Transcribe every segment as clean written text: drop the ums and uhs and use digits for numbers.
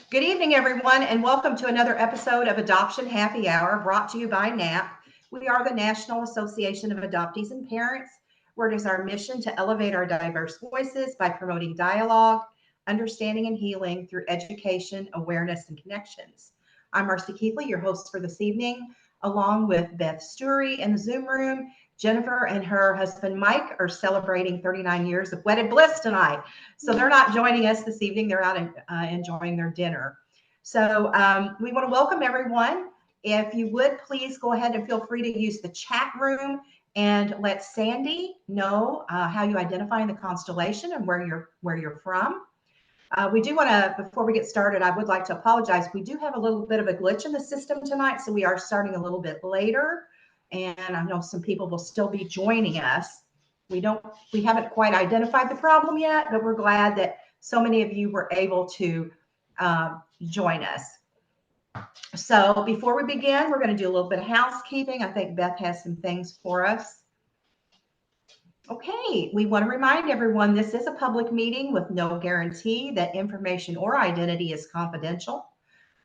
Good evening, everyone, and welcome to another episode of Adoption Happy Hour brought to you by NAAP. We are the National Association of Adoptees and Parents, where it is our mission to elevate our diverse voices by promoting dialogue, understanding, and healing through education, awareness, and connections. I'm Marcie Keithley, your host for this evening, along with Beth Stewry in the Zoom room. Jennifer and her husband Mike are celebrating 39 years of wedded bliss tonight. So they're not joining us this evening. They're out enjoying their dinner. So we want to welcome everyone. If you would, please go ahead and feel free to use the chat room and let Sandi know how you identify in the constellation and where you're from. We do want to, before we get started, I would like to apologize. We do have a little bit of a glitch in the system tonight, so we are starting a little bit later. And I know some people will still be joining us. We haven't quite identified the problem yet, but we're glad that so many of you were able to join us. So before we begin, we're going to do a little bit of housekeeping. I think Beth has some things for us. Okay, we want to remind everyone this is a public meeting with no guarantee that information or identity is confidential.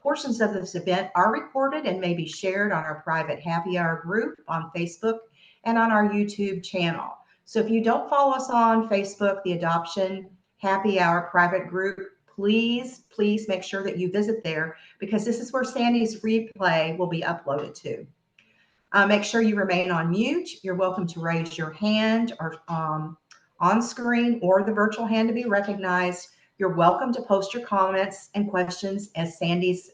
Portions of this event are recorded and may be shared on our private happy hour group on Facebook and on our YouTube channel. So if you don't follow us on Facebook, the Adoption Happy Hour private group, please make sure that you visit there, because this is where Sandi's replay will be uploaded to. Make sure you remain on mute. You're welcome to raise your hand or on screen or the virtual hand to be recognized. You're welcome to post your comments and questions as Sandi's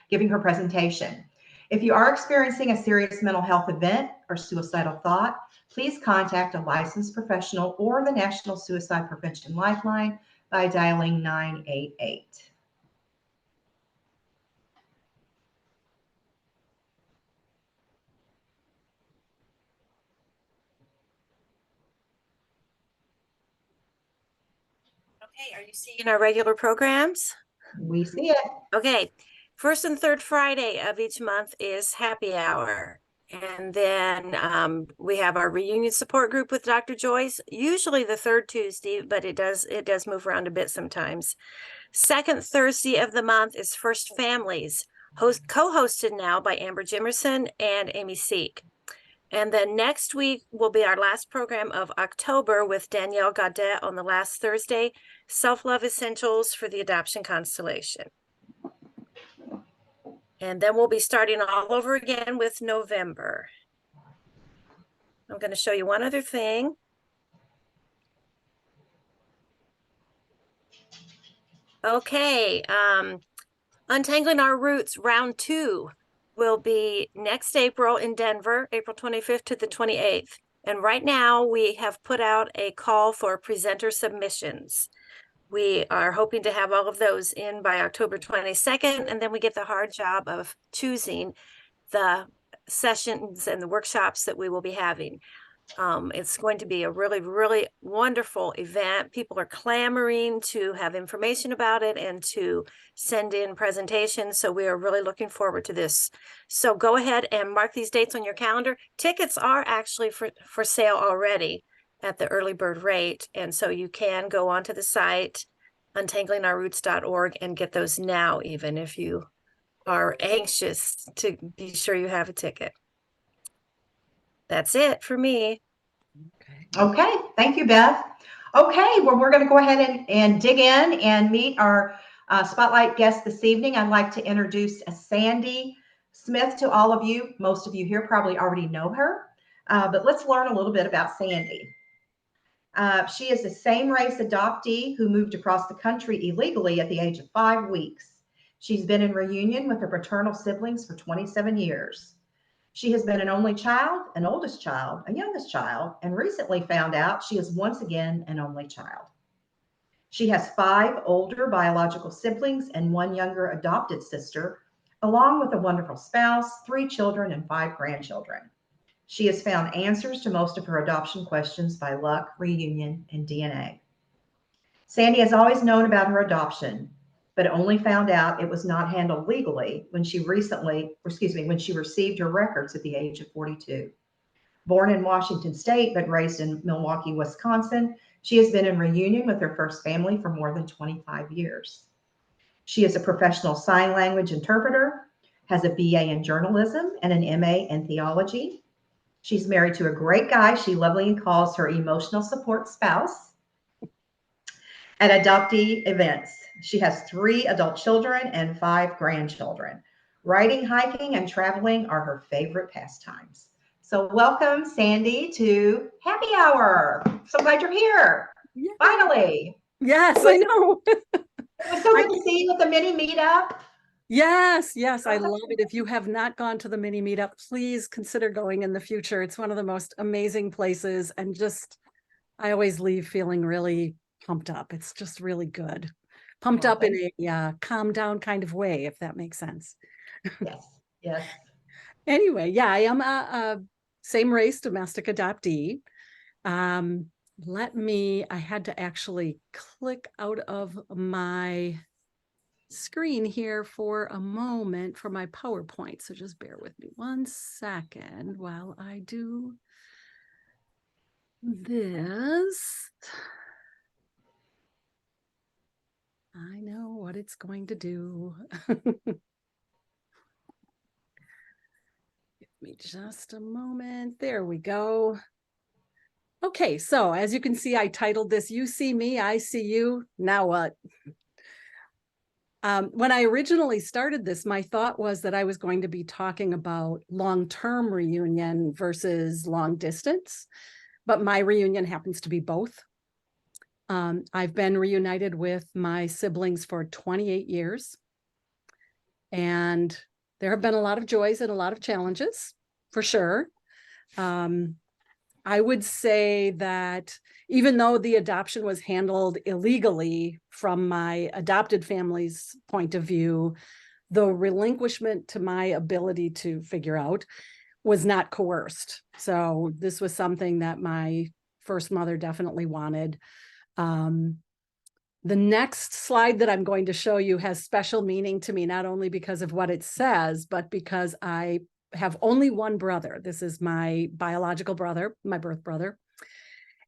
giving her presentation. If you are experiencing a serious mental health event or suicidal thought, please contact a licensed professional or the National Suicide Prevention Lifeline by dialing 988. Okay, are you seeing our regular programs? We see it. Okay, first and third Friday of each month is happy hour. And then we have our reunion support group with Dr. Joyce, usually the third Tuesday, but it does move around a bit sometimes. Second Thursday of the month is First Families, co-hosted now by Amber Jimerson and Amy Seek. And then next week will be our last program of October with Danielle Gaudet on the last Thursday, Self-Love Essentials for the Adoption Constellation. And then we'll be starting all over again with November. I'm going to show you one other thing. Okay, Untangling Our Roots Round 2 will be next April in Denver, April 25th to the 28th. And right now we have put out a call for presenter submissions. We are hoping to have all of those in by October 22nd, and then we get the hard job of choosing the sessions and the workshops that we will be having. It's going to be a really, really wonderful event. People are clamoring to have information about it and to send in presentations. So we are really looking forward to this. So go ahead and mark these dates on your calendar. Tickets are actually for sale already at the early bird rate. And so you can go onto the site, untanglingourroots.org, and get those now, even if you are anxious to be sure you have a ticket. That's it for me. Okay, thank you, Beth. Okay, well, we're going to go ahead and dig in and meet our spotlight guest this evening. I'd like to introduce Sandi Smith to all of you. Most of you here probably already know her, but let's learn a little bit about Sandi. She is a same-race adoptee who moved across the country illegally at the age of 5 weeks. She's been in reunion with her paternal siblings for 27 years. She has been an only child, an oldest child, a youngest child, and recently found out she is once again an only child. She has 5 older biological siblings and 1 younger adopted sister, along with a wonderful spouse, 3 children, and 5 grandchildren. She has found answers to most of her adoption questions by luck, reunion, and DNA. Sandi has always known about her adoption, but only found out it was not handled legally when she received her records at the age of 42. Born in Washington State, but raised in Milwaukee, Wisconsin, she has been in reunion with her first family for more than 25 years. She is a professional sign language interpreter, has a BA in journalism and an MA in theology. She's married to a great guy she lovingly calls her emotional support spouse. At adoptee events, she has 3 adult children and 5 grandchildren. Riding, hiking, and traveling are her favorite pastimes. So welcome, Sandi, to Happy Hour. So glad you're here. Yeah. Finally. Yes, I know. It was so good to see you at the mini meetup. Yes, I love it. If you have not gone to the mini meetup, please consider going in the future. It's one of the most amazing places, and just, I always leave feeling really pumped up. It's just really good. Pumped up in a calm down kind of way, if that makes sense. Yes. Anyway, yeah, I am a same race domestic adoptee. I had to actually click out of my screen here for a moment for my PowerPoint. So just bear with me 1 second while I do this. I know what it's going to do. Give me just a moment. There we go. Okay, so as you can see, I titled this, "You See Me, I See You, Now What?" When I originally started this, my thought was that I was going to be talking about long-term reunion versus long distance, but my reunion happens to be both. I've been reunited with my siblings for 28 years, and there have been a lot of joys and a lot of challenges, for sure. I would say that even though the adoption was handled illegally from my adopted family's point of view, the relinquishment to my ability to figure out was not coerced. So this was something that my first mother definitely wanted. The next slide that I'm going to show you has special meaning to me, not only because of what it says, but because I have only one brother. This is my biological brother, my birth brother.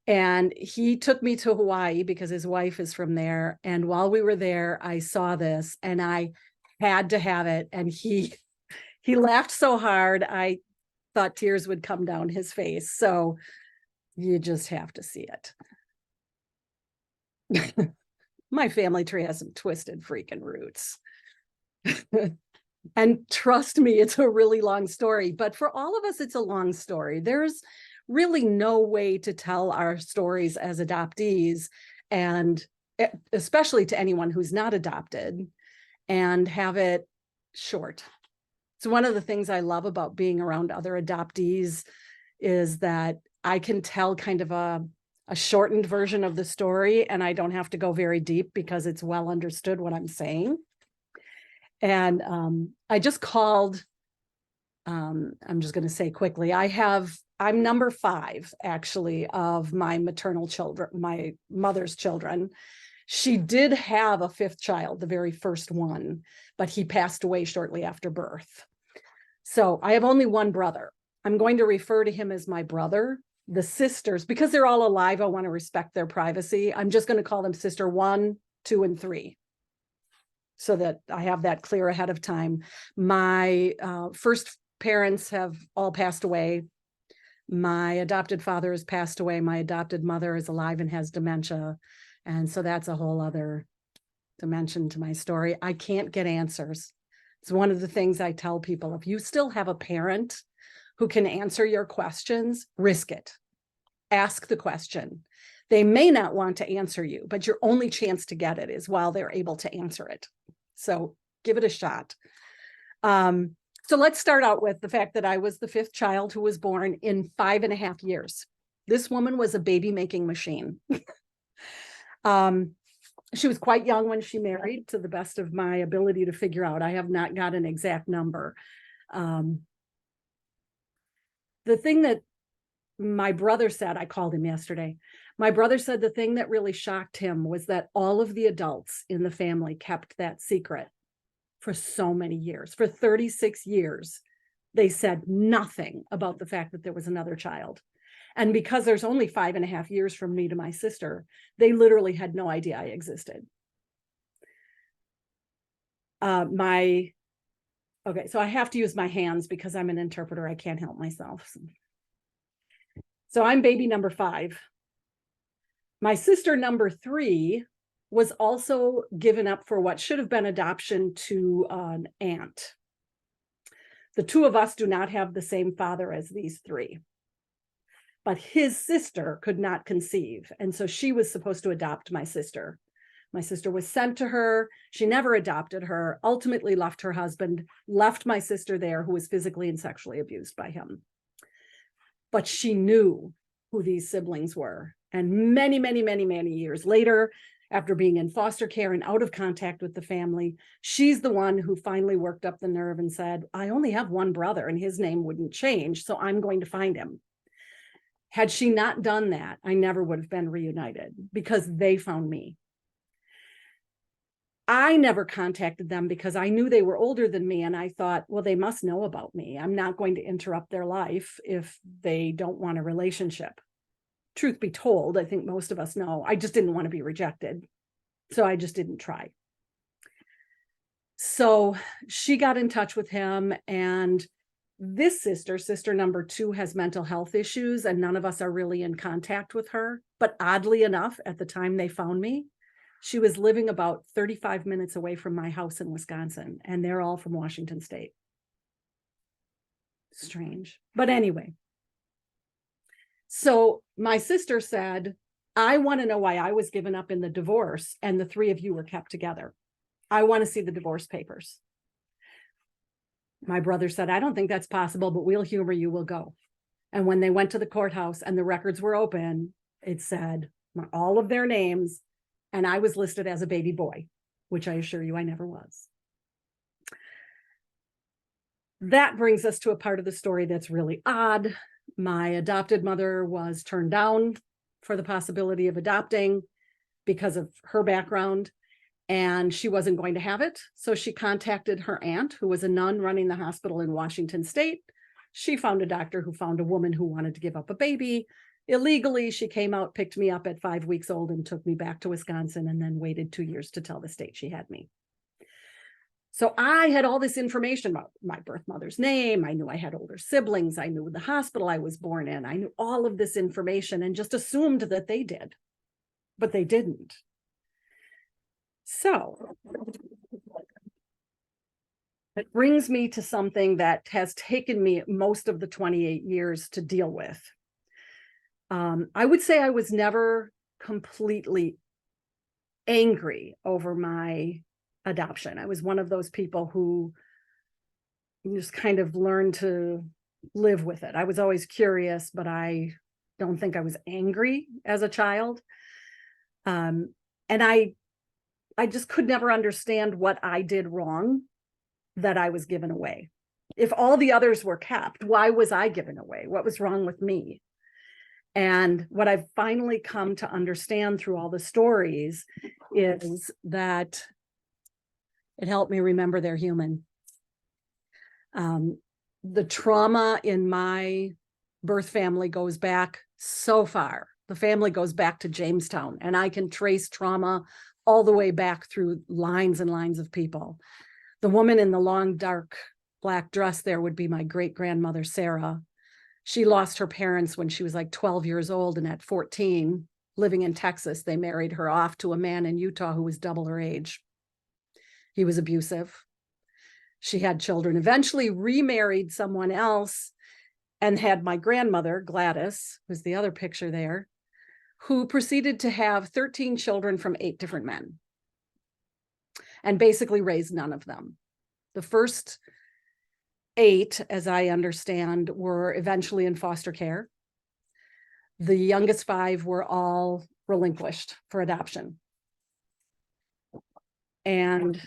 And he took me to Hawaii because his wife is from there. And while we were there, I saw this and I had to have it. And he laughed so hard, I thought tears would come down his face. So you just have to see it. My family tree has some twisted freaking roots. And trust me, it's a really long story, but for all of us, it's a long story. There's really no way to tell our stories as adoptees, and especially to anyone who's not adopted, and have it short. So one of the things I love about being around other adoptees is that I can tell kind of a shortened version of the story, and I don't have to go very deep because it's well understood what I'm saying. And I just called, I'm just going to say quickly, I'm number 5 actually of my maternal children, my mother's children. She did have a 5th child, the very first one, but he passed away shortly after birth. So I have only one brother. I'm going to refer to him as my brother. The sisters, because they're all alive, I want to respect their privacy. I'm just going to call them sister 1, 2, and 3. So that I have that clear ahead of time. My first parents have all passed away. My adopted father has passed away. My adopted mother is alive and has dementia. And so that's a whole other dimension to my story. I can't get answers. It's one of the things I tell people. If you still have a parent who can answer your questions, risk it. Ask the question. They may not want to answer you, but your only chance to get it is while they're able to answer it. So give it a shot. So let's start out with the fact that I was the 5th child who was born in 5.5 years. This woman was a baby making machine. She was quite young when she married, to the best of my ability to figure out. I have not got an exact number. The thing that my brother said, I called him yesterday. My brother said the thing that really shocked him was that all of the adults in the family kept that secret for so many years. For 36 years, they said nothing about the fact that there was another child. And because there's only 5.5 years from me to my sister, they literally had no idea I existed. Okay, so I have to use my hands because I'm an interpreter. I can't help myself. So I'm baby number 5. My sister number 3 was also given up for what should have been adoption to an aunt. The 2 of us do not have the same father as these 3. But his sister could not conceive. And so she was supposed to adopt my sister. My sister was sent to her. She never adopted her, ultimately left her husband, left my sister there, who was physically and sexually abused by him. But she knew who these siblings were. And many, many, many, many years later, after being in foster care and out of contact with the family, she's the one who finally worked up the nerve and said, I only have one brother and his name wouldn't change, so I'm going to find him. Had she not done that, I never would have been reunited because they found me. I never contacted them because I knew they were older than me, and I thought, well, they must know about me. I'm not going to interrupt their life if they don't want a relationship. Truth be told, I think most of us know, I just didn't want to be rejected. So I just didn't try. So she got in touch with him, and this sister number 2, has mental health issues, and none of us are really in contact with her. But oddly enough, at the time they found me, she was living about 35 minutes away from my house in Wisconsin, and they're all from Washington State. Strange. But anyway, so my sister said, I want to know why I was given up in the divorce and the 3 of you were kept together. I want to see the divorce papers. My brother said, I don't think that's possible, but we'll humor you, we'll go. And when they went to the courthouse and the records were open, it said all of their names, and I was listed as a baby boy, which I assure you I never was. That brings us to a part of the story that's really odd. My adopted mother was turned down for the possibility of adopting because of her background, and she wasn't going to have it. So she contacted her aunt, who was a nun running the hospital in Washington State. She found a doctor who found a woman who wanted to give up a baby. Illegally, she came out, picked me up at 5 weeks old and took me back to Wisconsin, and then waited 2 years to tell the state she had me. So I had all this information about my birth mother's name. I knew I had older siblings. I knew the hospital I was born in. I knew all of this information and just assumed that they did, but they didn't. So it brings me to something that has taken me most of the 28 years to deal with. I would say I was never completely angry over my adoption. I was one of those people who just kind of learned to live with it. I was always curious, but I don't think I was angry as a child. And I just could never understand what I did wrong that I was given away. If all the others were kept, why was I given away? What was wrong with me? And what I've finally come to understand through all the stories is that it helped me remember they're human. The trauma in my birth family goes back so far. The family goes back to Jamestown, and I can trace trauma all the way back through lines and lines of people. The woman in the long, dark black dress there would be my great-grandmother, Sarah. She lost her parents when she was like 12 years old, and at 14, living in Texas, they married her off to a man in Utah who was double her age. He was abusive. She had children, eventually remarried someone else, and had my grandmother, Gladys, who's the other picture there, who proceeded to have 13 children from 8 different men and basically raised none of them. The first 8, as I understand, were eventually in foster care. The youngest 5 were all relinquished for adoption. And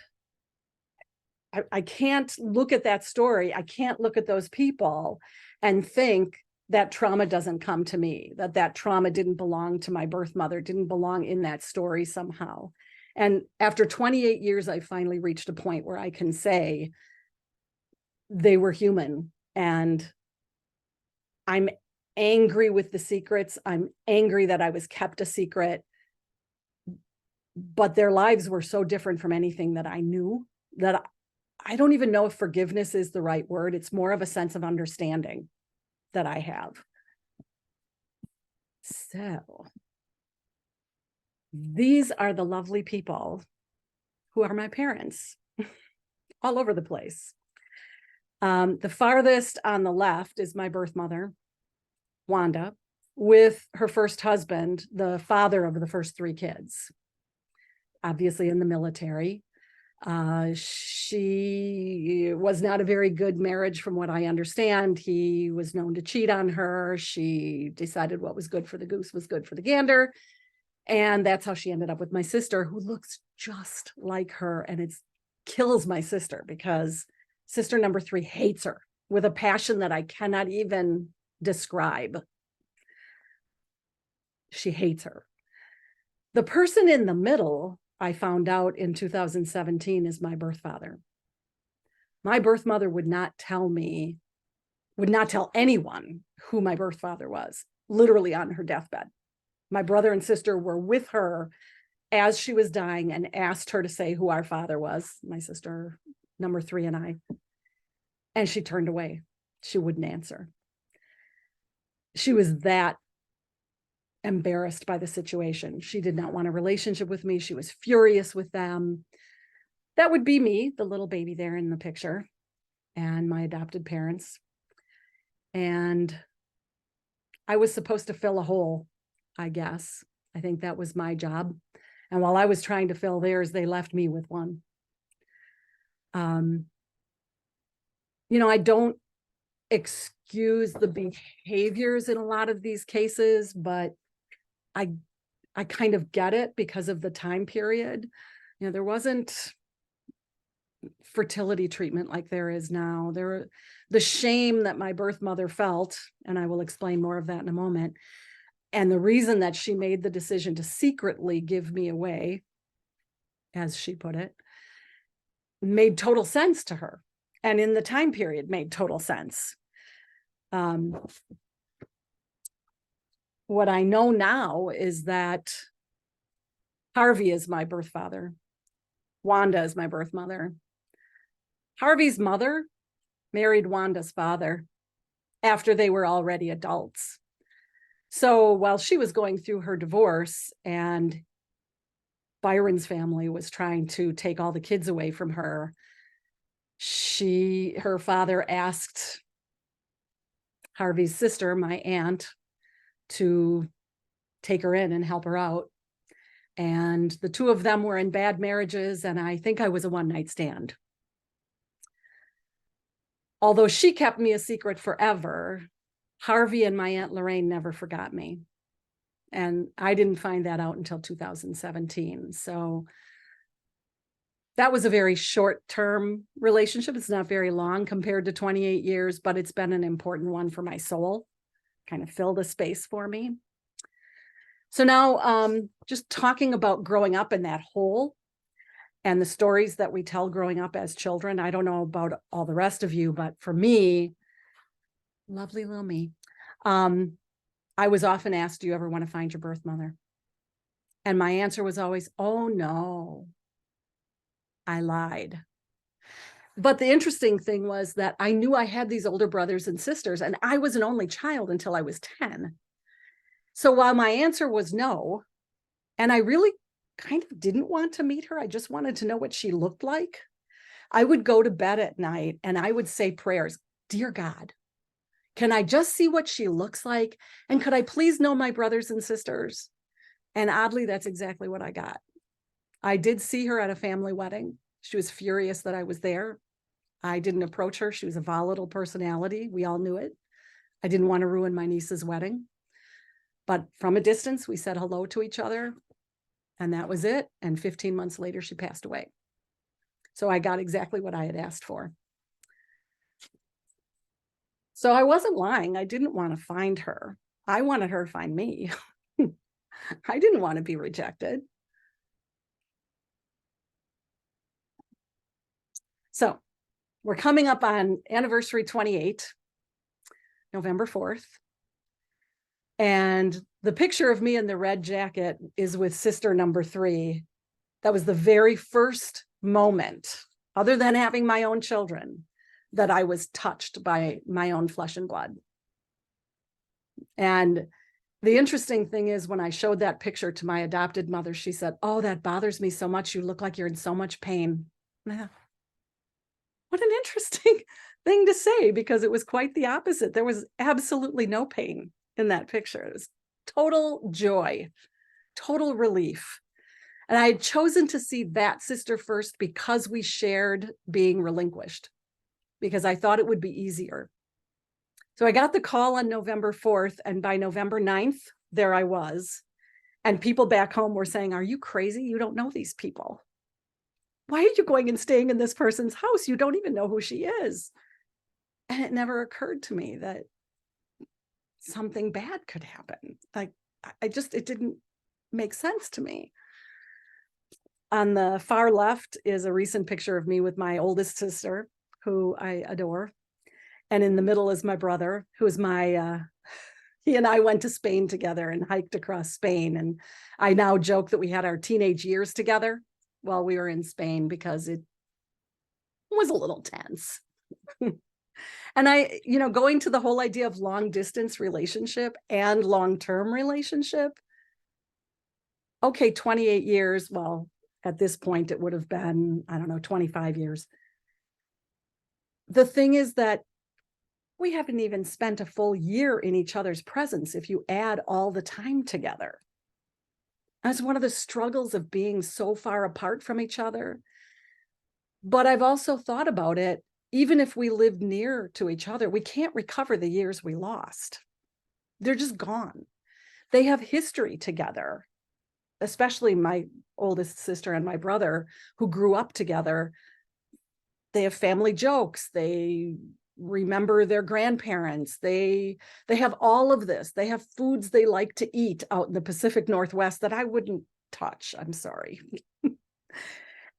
I can't look at that story. I can't look at those people and think that trauma doesn't come to me, that trauma didn't belong to my birth mother, didn't belong in that story somehow. And after 28 years, I finally reached a point where I can say they were human. And I'm angry with the secrets. I'm angry that I was kept a secret. But their lives were so different from anything that I knew that I don't even know if forgiveness is the right word. It's more of a sense of understanding that I have. So these are the lovely people who are my parents all over the place. The farthest on the left is my birth mother, Wanda, with her first husband, the father of the first 3 kids, obviously in the military. She was not a very good marriage from what I understand. He was known to cheat on her. She decided what was good for the goose was good for the gander. And that's how she ended up with my sister, who looks just like her. And it kills my sister because sister number 3 hates her with a passion that I cannot even describe. She hates her. The person in the middle, I found out in 2017, is my birth father. My birth mother would not tell anyone who my birth father was, literally on her deathbed. My brother and sister were with her as she was dying and asked her to say who our father was, my sister number 3 and I. And she turned away. She wouldn't answer. She was that embarrassed by the situation. She did not want a relationship with me. She was furious with them. That would be me, the little baby there in the picture, and my adopted parents. And I was supposed to fill a hole, I guess. I think that was my job. And while I was trying to fill theirs, they left me with one. I don't excuse the behaviors in a lot of these cases, but I kind of get it because of the time period. There wasn't fertility treatment like there is now. The shame that my birth mother felt, and I will explain more of that in a moment, and the reason that she made the decision to secretly give me away, as she put it, made total sense to her. And in the time period made total sense. What I know now is that Harvey is my birth father. Wanda is my birth mother. Harvey's mother married Wanda's father after they were already adults. So while she was going through her divorce and Byron's family was trying to take all the kids away from her, her father asked Harvey's sister, my aunt, to take her in and help her out. And the 2 of them were in bad marriages, and I think I was a one-night stand. Although she kept me a secret forever, Harvey and my Aunt Lorraine never forgot me. And I didn't find that out until 2017. So that was a very short-term relationship. It's not very long compared to 28 years, but it's been an important one for my soul, kind of filled a space for me. So now just talking about growing up in that hole and the stories that we tell growing up as children. I don't know about all the rest of you, but for me, lovely little me, I was often asked, do you ever want to find your birth mother? And my answer was always, oh no, I lied. But the interesting thing was that I knew I had these older brothers and sisters, and I was an only child until I was 10. So while my answer was no, and I really kind of didn't want to meet her, I just wanted to know what she looked like, I would go to bed at night and I would say prayers. Dear God, can I just see what she looks like? And could I please know my brothers and sisters? And oddly, that's exactly what I got. I did see her at a family wedding. She was furious that I was there. I didn't approach her. She was a volatile personality. We all knew it. I didn't want to ruin my niece's wedding. But from a distance, we said hello to each other. And that was it. And 15 months later, she passed away. So I got exactly what I had asked for. So I wasn't lying. I didn't want to find her. I wanted her to find me. I didn't want to be rejected. So we're coming up on anniversary 28, November 4th. And the picture of me in the red jacket is with sister number 3. That was the very first moment other than having my own children, that I was touched by my own flesh and blood. And the interesting thing is, when I showed that picture to my adopted mother, she said, "Oh, that bothers me so much. You look like you're in so much pain." What an interesting thing to say, because it was quite the opposite. There was absolutely no pain in that picture. It was total joy, total relief. And I had chosen to see that sister first because we shared being relinquished, because I thought it would be easier. So I got the call on November 4th, and by November 9th, there I was. And people back home were saying, "Are you crazy? You don't know these people. Why are you going and staying in this person's house? You don't even know who she is." And it never occurred to me that something bad could happen. Like, it didn't make sense to me. On the far left is a recent picture of me with my oldest sister, who I adore. And in the middle is my brother, who is he and I went to Spain together and hiked across Spain. And I now joke that we had our teenage years together while we were in Spain, because it was a little tense. And going to the whole idea of long distance relationship and long-term relationship. Okay, 28 years. Well, at this point, it would have been, I don't know, 25 years. The thing is that we haven't even spent a full year in each other's presence if you add all the time together. That's one of the struggles of being so far apart from each other. But I've also thought about it, even if we lived near to each other, we can't recover the years we lost. They're just gone. They have history together, especially my oldest sister and my brother, who grew up together. They have family jokes. They remember their grandparents. They have all of this. They have foods they like to eat out in the Pacific Northwest that I wouldn't touch. I'm sorry.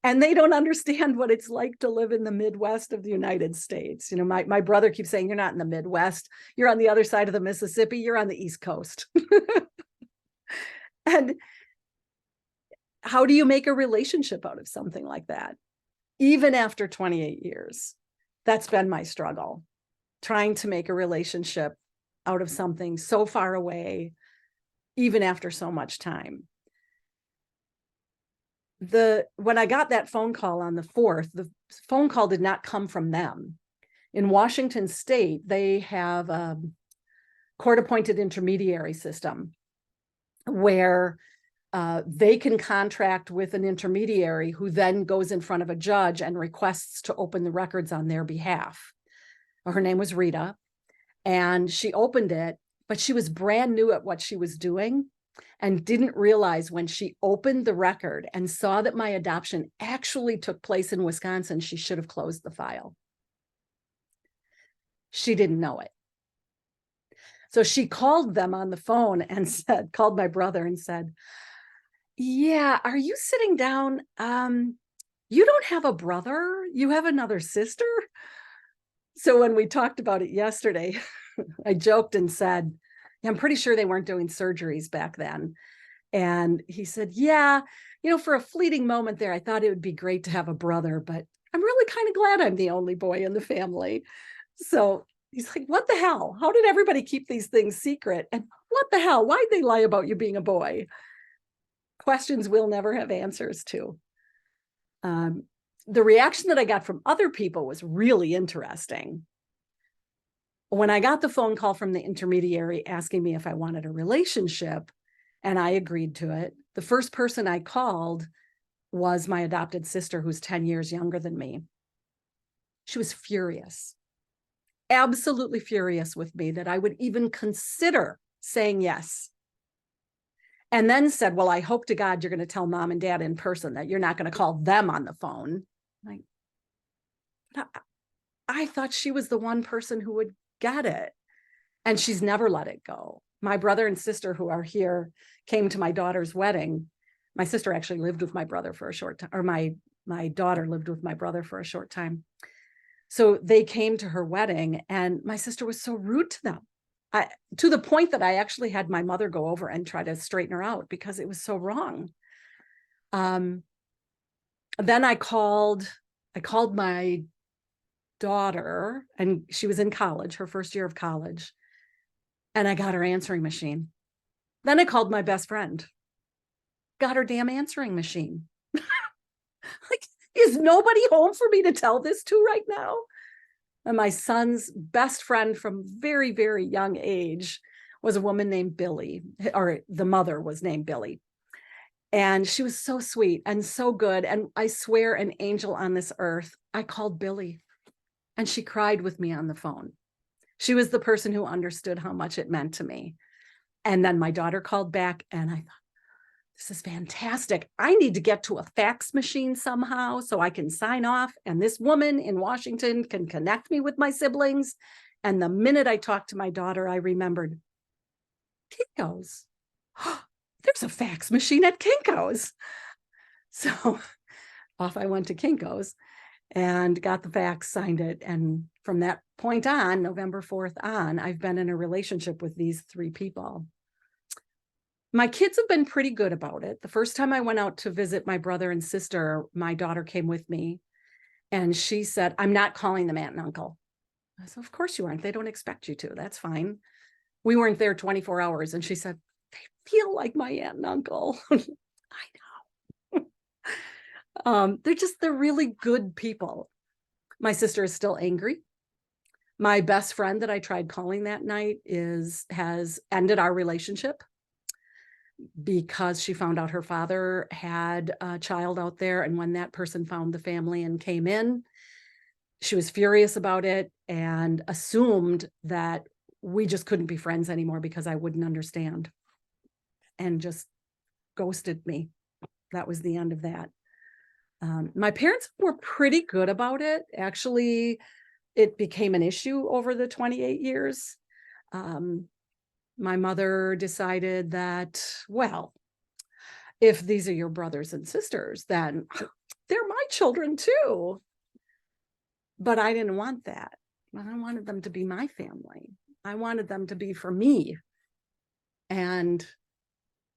And they don't understand what it's like to live in the Midwest of the United States. My brother keeps saying, "You're not in the Midwest. You're on the other side of the Mississippi. You're on the East Coast." And how do you make a relationship out of something like that? Even after 28 years, that's been my struggle, trying to make a relationship out of something so far away, even after so much time. When I got that phone call on the 4th, the phone call did not come from them. In Washington State, they have a court-appointed intermediary system where they can contract with an intermediary who then goes in front of a judge and requests to open the records on their behalf. Her name was Rita, and she opened it, but she was brand new at what she was doing and didn't realize when she opened the record and saw that my adoption actually took place in Wisconsin, she should have closed the file. She didn't know it. So she called them on the phone and called my brother and said, "Yeah, are you sitting down? You don't have a brother? You have another sister?" So when we talked about it yesterday, I joked and said, "I'm pretty sure they weren't doing surgeries back then." And he said, "Yeah, for a fleeting moment there, I thought it would be great to have a brother, but I'm really kind of glad I'm the only boy in the family." So he's like, "What the hell? How did everybody keep these things secret? And what the hell? Why'd they lie about you being a boy?" Questions we'll never have answers to. The reaction that I got from other people was really interesting. When I got the phone call from the intermediary asking me if I wanted a relationship, and I agreed to it, the first person I called was my adopted sister, who's 10 years younger than me. She was furious, absolutely furious with me that I would even consider saying yes. And then said, "Well, I hope to God you're going to tell mom and dad in person that you're not going to call them on the phone." Like, I thought she was the one person who would get it. And she's never let it go. My brother and sister who are here came to my daughter's wedding. My sister actually lived with my brother for a short time, or my daughter lived with my brother for a short time. So they came to her wedding, and my sister was so rude to them. To the point that I actually had my mother go over and try to straighten her out because it was so wrong. Then I called I called my daughter, and she was in college, her first year of college, and I got her answering machine. Then I called my best friend, got her damn answering machine. Like, is nobody home for me to tell this to right now? And my son's best friend from very, very young age was a woman named Billy, or the mother was named Billy. And she was so sweet and so good. And I swear, an angel on this earth. I called Billy and she cried with me on the phone. She was the person who understood how much it meant to me. And then my daughter called back, and I thought, this is fantastic. I need to get to a fax machine somehow so I can sign off, and this woman in Washington can connect me with my siblings. And the minute I talked to my daughter, I remembered Kinko's. There's a fax machine at Kinko's. So off I went to Kinko's and got the fax, signed it. And from that point on, November 4th on, I've been in a relationship with these 3 people. My kids have been pretty good about it. The first time I went out to visit my brother and sister, my daughter came with me, and she said, I'm not calling them aunt and uncle. I said, of course you aren't. They don't expect you to. That's fine. We weren't there 24 hours. And she said, they feel like my aunt and uncle. I know. They're really good people. My sister is still angry. My best friend that I tried calling that night has ended our relationship because she found out her father had a child out there. And when that person found the family and came in, she was furious about it and assumed that we just couldn't be friends anymore because I wouldn't understand, and just ghosted me. That was the end of that. My parents were pretty good about it. Actually, it became an issue over the 28 years. My mother decided that, well, if these are your brothers and sisters, then they're my children too. But I didn't want that. I wanted them to be my family. I wanted them to be for me. And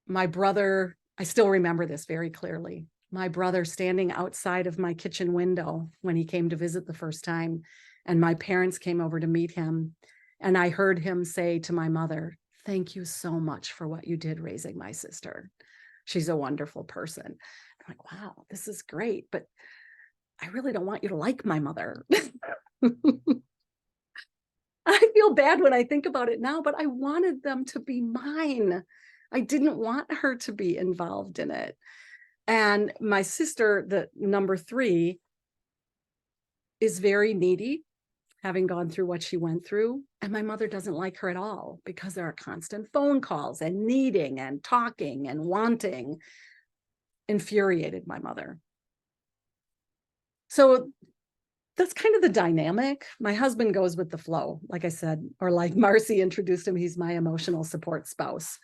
my brother, I still remember this very clearly. My brother standing outside of my kitchen window when he came to visit the first time, and my parents came over to meet him. And I heard him say to my mother, thank you so much for what you did raising my sister. She's a wonderful person. I'm like, wow, this is great, but I really don't want you to like my mother. I feel bad when I think about it now, but I wanted them to be mine. I didn't want her to be involved in it. And my sister, the number 3, is very needy, having gone through what she went through. And my mother doesn't like her at all because there are constant phone calls and needing and talking and wanting. Infuriated my mother. So that's kind of the dynamic. My husband goes with the flow, like I said, or like Marcie introduced him, he's my emotional support spouse.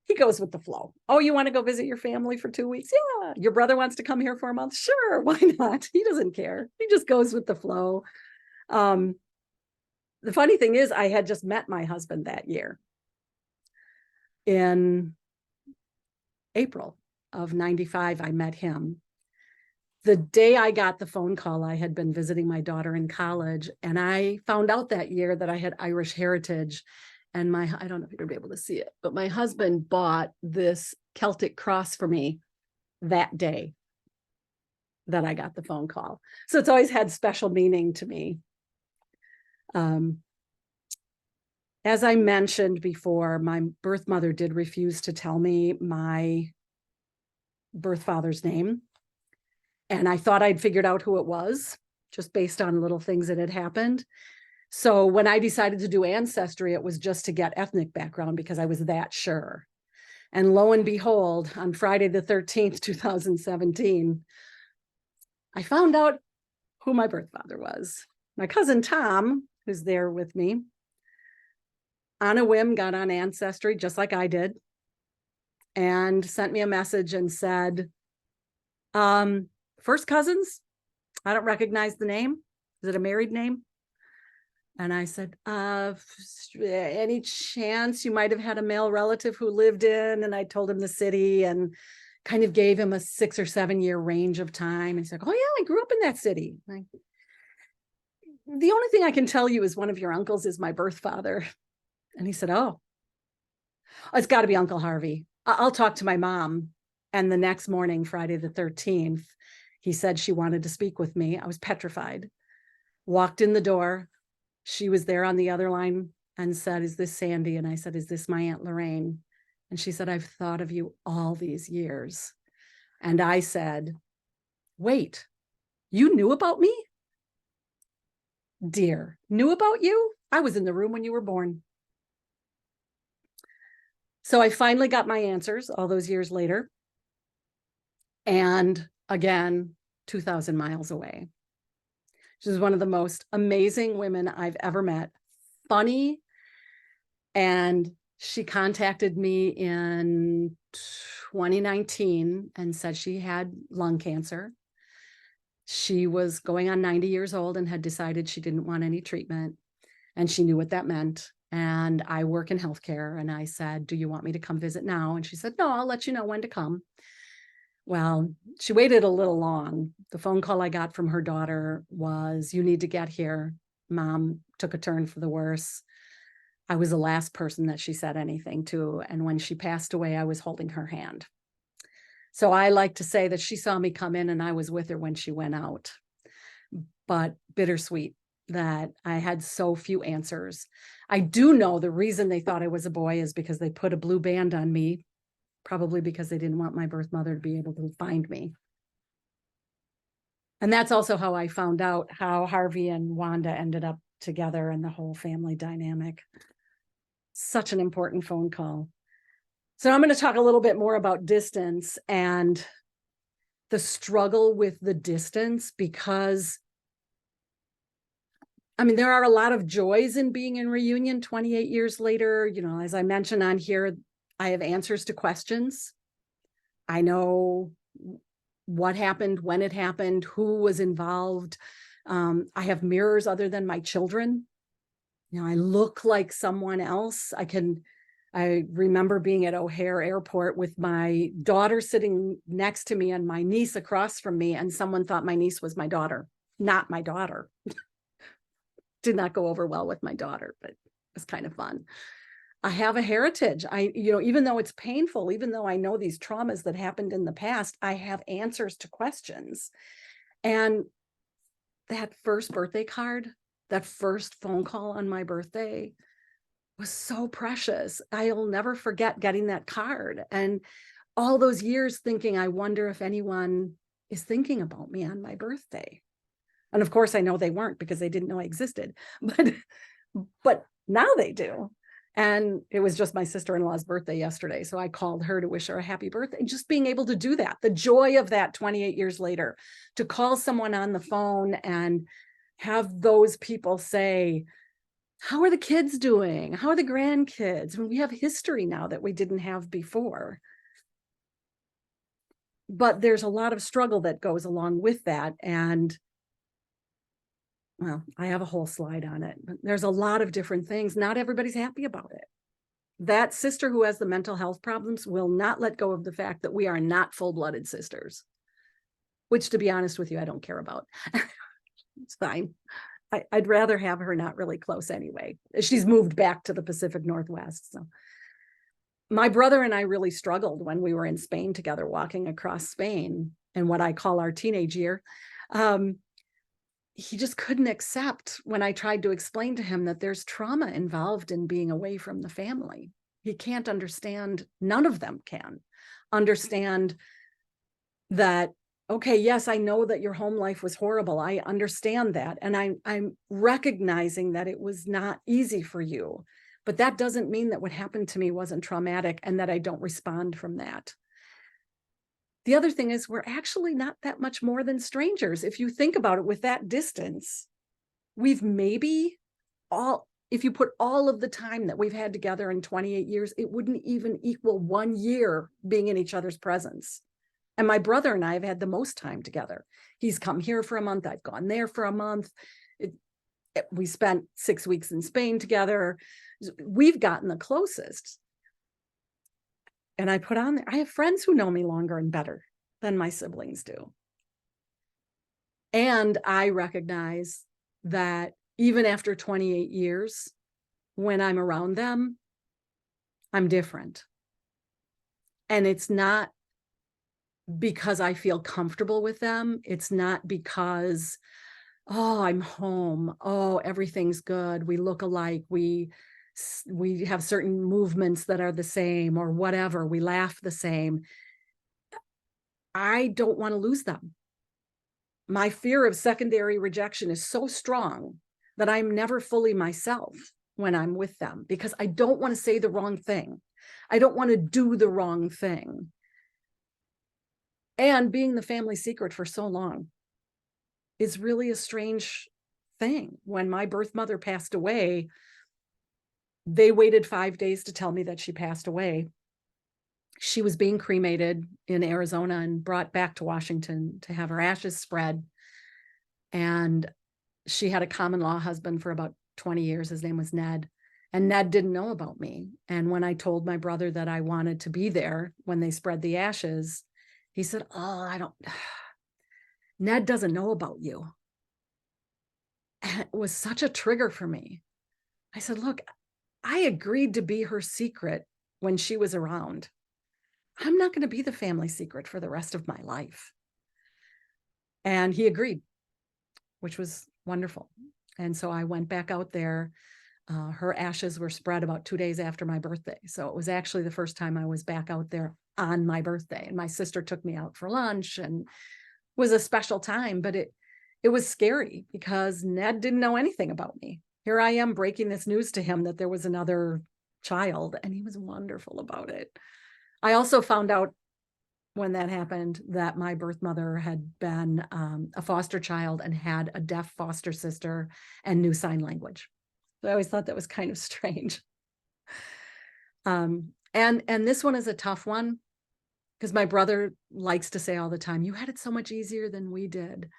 He goes with the flow. Oh, you want to go visit your family for 2 weeks? Yeah. Your brother wants to come here for a month? Sure, why not? He doesn't care. He just goes with the flow. The funny thing is, I had just met my husband that year in April of 95. I met him. The day I got the phone call, I had been visiting my daughter in college, and I found out that year that I had Irish heritage. And I don't know if you're gonna be able to see it, but my husband bought this Celtic cross for me that day that I got the phone call. So it's always had special meaning to me. As I mentioned before, my birth mother did refuse to tell me my birth father's name. And I thought I'd figured out who it was just based on little things that had happened. So when I decided to do Ancestry, it was just to get ethnic background because I was that sure. And lo and behold, on Friday the 13th, 2017, I found out who my birth father was. My cousin Tom, who's there with me, on a whim got on Ancestry just like I did and sent me a message and said, first cousins, I don't recognize the name. Is it a married name? And I said, any chance you might have had a male relative who lived in? And I told him the city, and kind of gave him a 6 or 7 year range of time. He's like, oh yeah, I grew up in that city. Like, the only thing I can tell you is one of your uncles is my birth father. And he said, oh, it's got to be Uncle Harvey. I'll talk to my mom. And the next morning, Friday the 13th, he said she wanted to speak with me. I was petrified. Walked in the door. She was there on the other line and said, is this Sandi? And I said, is this my Aunt Lorraine? And she said, I've thought of you all these years. And I said, wait, you knew about me? Dear, knew about you? I was in the room when you were born. So I finally got my answers all those years later. And again, 2,000 miles away. She was one of the most amazing women I've ever met. Funny. And she contacted me in 2019 and said she had lung cancer. She was going on 90 years old and had decided she didn't want any treatment. And she knew what that meant. And I work in healthcare. And I said, do you want me to come visit now? And she said, no, I'll let you know when to come. Well, she waited a little long. The phone call I got from her daughter was, you need to get here. Mom took a turn for the worse. I was the last person that she said anything to. And when she passed away, I was holding her hand. So I like to say that she saw me come in and I was with her when she went out. But bittersweet that I had so few answers. I do know the reason they thought I was a boy is because they put a blue band on me, probably because they didn't want my birth mother to be able to find me. And that's also how I found out how Harvey and Wanda ended up together and the whole family dynamic. Such an important phone call. So I'm going to talk a little bit more about distance and the struggle with the distance, because I mean, there are a lot of joys in being in reunion 28 years later. You know, as I mentioned on here, I have answers to questions. I know what happened, when it happened, who was involved. I have mirrors other than my children. You know, I look like someone else. I remember being at O'Hare Airport with my daughter sitting next to me and my niece across from me, and someone thought my niece was my daughter, not my daughter. Did not go over well with my daughter, but it was kind of fun. I have a heritage. Even though it's painful, even though I know these traumas that happened in the past, I have answers to questions. And that first birthday card, that first phone call on my birthday was so precious. I'll never forget getting that card and all those years thinking, I wonder if anyone is thinking about me on my birthday. And of course, I know they weren't because they didn't know I existed, but now they do. And it was just my sister-in-law's birthday yesterday. So I called her to wish her a happy birthday. Just being able to do that, the joy of that 28 years later, to call someone on the phone and have those people say, how are the kids doing? How are the grandkids? I mean, we have history now that we didn't have before. But there's a lot of struggle that goes along with that. And well, I have a whole slide on it. But there's a lot of different things. Not everybody's happy about it. That sister who has the mental health problems will not let go of the fact that we are not full-blooded sisters, which, to be honest with you, I don't care about. It's fine. I'd rather have her not really close anyway. She's moved back to the Pacific Northwest. So my brother and I really struggled when we were in Spain together, walking across Spain in what I call our teenage year. He just couldn't accept when I tried to explain to him that there's trauma involved in being away from the family. He can't understand, none of them can understand that, okay, yes, I know that your home life was horrible. I understand that. And I'm recognizing that it was not easy for you, but that doesn't mean that what happened to me wasn't traumatic and that I don't respond from that. The other thing is we're actually not that much more than strangers. If you think about it with that distance, we've maybe if you put all of the time that we've had together in 28 years, it wouldn't even equal 1 year being in each other's presence. And my brother and I have had the most time together. He's come here for a month. I've gone there for a month. We spent 6 weeks in Spain together. We've gotten the closest. And I put on there, I have friends who know me longer and better than my siblings do. And I recognize that even after 28 years, when I'm around them, I'm different. And it's not because I feel comfortable with them. It's not because, oh, I'm home. Oh, everything's good. We look alike. We have certain movements that are the same or whatever. We laugh the same. I don't want to lose them. My fear of secondary rejection is so strong that I'm never fully myself when I'm with them, because I don't want to say the wrong thing. I don't want to do the wrong thing. And being the family secret for so long is really a strange thing. When my birth mother passed away, they waited 5 days to tell me that she passed away. She was being cremated in Arizona and brought back to Washington to have her ashes spread. And she had a common law husband for about 20 years. His name was Ned. And Ned didn't know about me. And when I told my brother that I wanted to be there when they spread the ashes, he said, oh, Ned doesn't know about you. And it was such a trigger for me. I said, look, I agreed to be her secret when she was around. I'm not going to be the family secret for the rest of my life. And he agreed, which was wonderful. And so I went back out there. Her ashes were spread about 2 days after my birthday. So it was actually the first time I was back out there on my birthday. And my sister took me out for lunch, and it was a special time, but it was scary because Ned didn't know anything about me. Here I am breaking this news to him that there was another child, and he was wonderful about it. I also found out when that happened that my birth mother had been a foster child and had a deaf foster sister and knew sign language. So I always thought that was kind of strange. And this one is a tough one because my brother likes to say all the time, you had it so much easier than we did.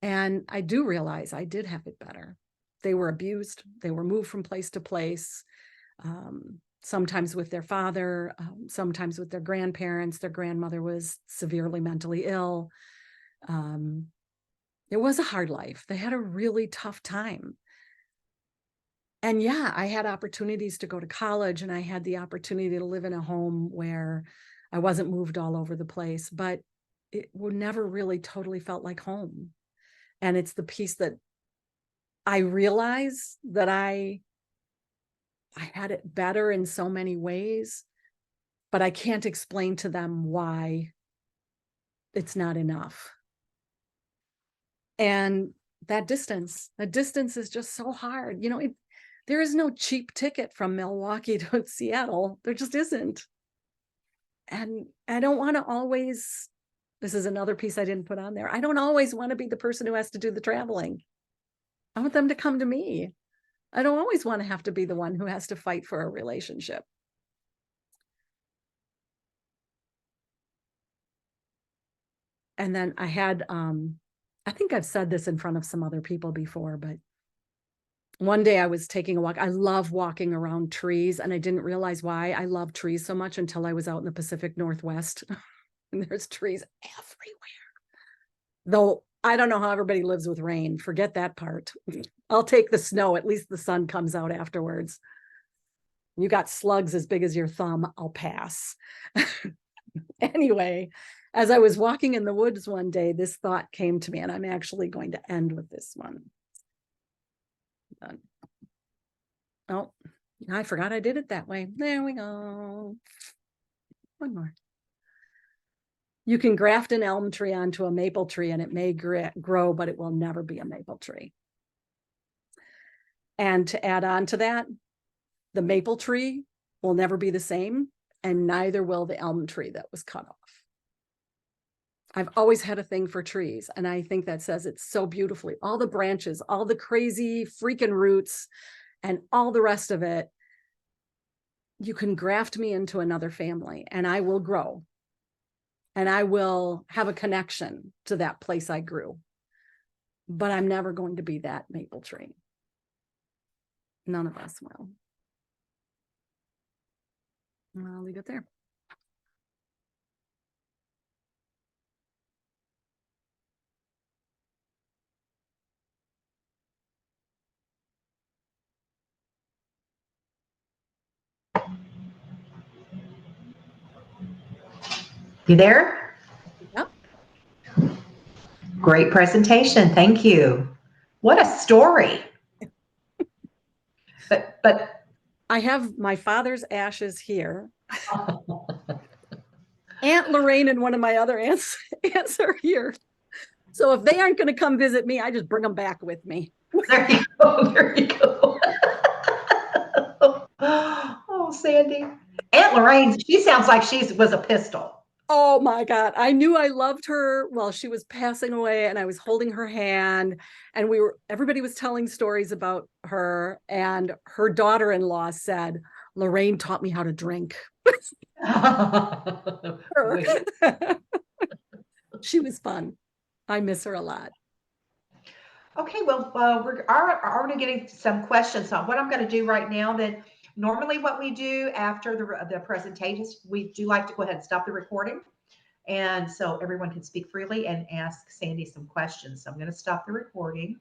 And I do realize I did have it better. They were abused. They were moved from place to place. Sometimes with their father, sometimes with their grandparents. Their grandmother was severely mentally ill. It was a hard life. They had a really tough time. And yeah, I had opportunities to go to college, and I had the opportunity to live in a home where I wasn't moved all over the place, but it never really totally felt like home. And it's the piece that I realize that I had it better in so many ways, but I can't explain to them why it's not enough. And that distance is just so hard. You know, there is no cheap ticket from Milwaukee to Seattle. There just isn't. And I don't want to always, this is another piece I didn't put on there. I don't always want to be the person who has to do the traveling. I want them to come to me. I don't always want to have to be the one who has to fight for a relationship. And then I had, I think I've said this in front of some other people before, but one day I was taking a walk. I love walking around trees, and I didn't realize why I love trees so much until I was out in the Pacific Northwest. And there's trees everywhere. Though I don't know how everybody lives with rain. Forget that part. I'll take the snow. At least the sun comes out afterwards. You got slugs as big as your thumb, I'll pass. Anyway, as I was walking in the woods one day, this thought came to me, and I'm actually going to end with this one. Oh, I forgot I did it that way. There we go. One more. You can graft an elm tree onto a maple tree, and it may grow, but it will never be a maple tree. And to add on to that, the maple tree will never be the same, and neither will the elm tree that was cut off. I've always had a thing for trees, and I think that says it so beautifully. All the branches, all the crazy freaking roots, and all the rest of it. You can graft me into another family, and I will grow. And I will have a connection to that place I grew. But I'm never going to be that maple tree. None of us will. I'll leave it there. You there? Yep. Great presentation. Thank you. What a story. But I have my father's ashes here. Aunt Lorraine and one of my other aunts are here. So if they aren't going to come visit me, I just bring them back with me. there you go. There you go. Oh, Sandy. Aunt Lorraine, she sounds like she was a pistol. Oh my God. I knew I loved her while she was passing away, and I was holding her hand, and everybody was telling stories about her, and her daughter-in-law said, Lorraine taught me how to drink. Her. She was fun. I miss her a lot. Okay, well, we're already getting some questions on what I'm going to do right now. Then normally what we do after the presentations, we do like to go ahead and stop the recording. And so everyone can speak freely and ask Sandy some questions. So I'm going to stop the recording.